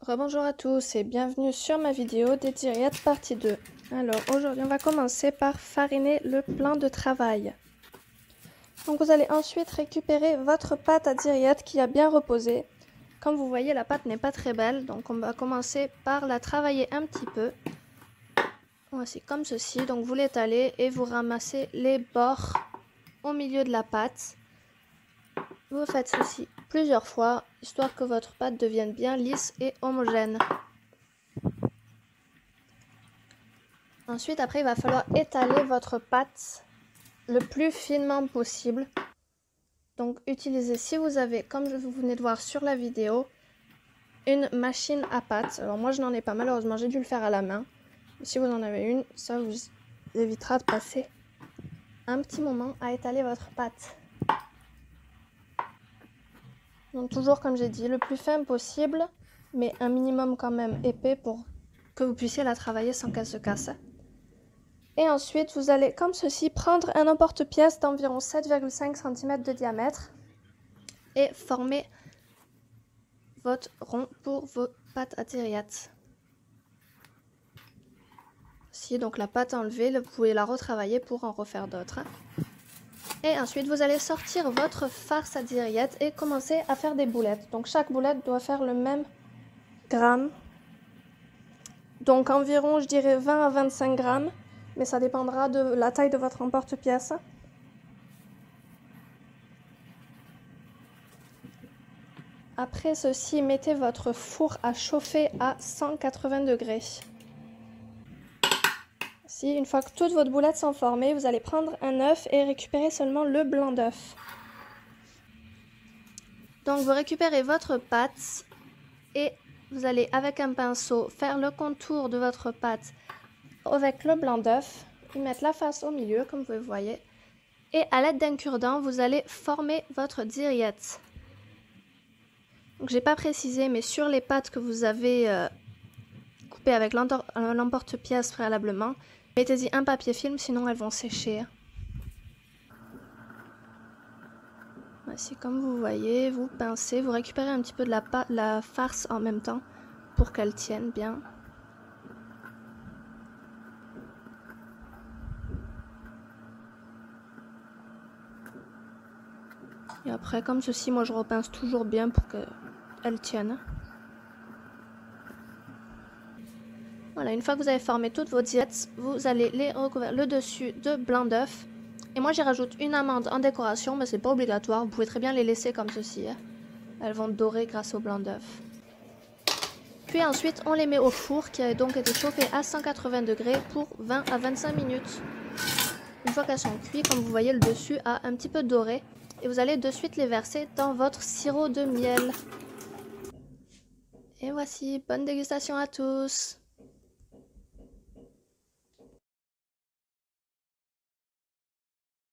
Rebonjour à tous et bienvenue sur ma vidéo des direttes partie 2. Alors aujourd'hui on va commencer par fariner le plan de travail. Donc vous allez ensuite récupérer votre pâte à direttes qui a bien reposé. Comme vous voyez, la pâte n'est pas très belle, donc on va commencer par la travailler un petit peu. Voici comme ceci, donc vous l'étalez et vous ramassez les bords au milieu de la pâte. Vous faites ceci plusieurs fois, histoire que votre pâte devienne bien lisse et homogène. Ensuite, après, il va falloir étaler votre pâte le plus finement possible. Donc, utilisez, si vous avez, comme vous venez de voir sur la vidéo, une machine à pâte. Alors, moi, je n'en ai pas, malheureusement, j'ai dû le faire à la main. Si vous en avez une, ça vous évitera de passer un petit moment à étaler votre pâte. Donc, toujours, comme j'ai dit, le plus fin possible, mais un minimum quand même épais pour que vous puissiez la travailler sans qu'elle se casse. Et ensuite, vous allez, comme ceci, prendre un emporte-pièce d'environ 7,5 cm de diamètre et former votre rond pour vos pâtes à direttes. Si donc la pâte enlevée, vous pouvez la retravailler pour en refaire d'autres. Et ensuite, vous allez sortir votre farce à direttes et commencer à faire des boulettes. Donc chaque boulette doit faire le même gramme. Donc environ, je dirais 20 à 25 grammes. Mais ça dépendra de la taille de votre emporte-pièce. Après ceci, mettez votre four à chauffer à 180 degrés. Une fois que toutes vos boulettes sont formées, vous allez prendre un œuf et récupérer seulement le blanc d'œuf. Donc vous récupérez votre pâte et vous allez avec un pinceau faire le contour de votre pâte avec le blanc d'œuf, y mettre la face au milieu comme vous le voyez. Et à l'aide d'un cure-dent, vous allez former votre dirette. Donc j'ai pas précisé, mais sur les pâtes que vous avez coupées avec l'emporte-pièce préalablement, mettez-y un papier film, sinon elles vont sécher. Voici comme vous voyez, vous pincez, vous récupérez un petit peu de la farce en même temps pour qu'elle tienne bien. Et après, comme ceci, moi je repince toujours bien pour qu'elle tienne. Voilà, une fois que vous avez formé toutes vos direttes, vous allez les recouvrir le dessus de blanc d'œuf. Et moi j'y rajoute une amande en décoration, mais c'est pas obligatoire, vous pouvez très bien les laisser comme ceci. Elles vont dorer grâce au blanc d'œuf. Puis ensuite on les met au four qui a donc été chauffé à 180 degrés pour 20 à 25 minutes. Une fois qu'elles sont cuites, comme vous voyez, le dessus a un petit peu doré. Et vous allez de suite les verser dans votre sirop de miel. Et voici, bonne dégustation à tous!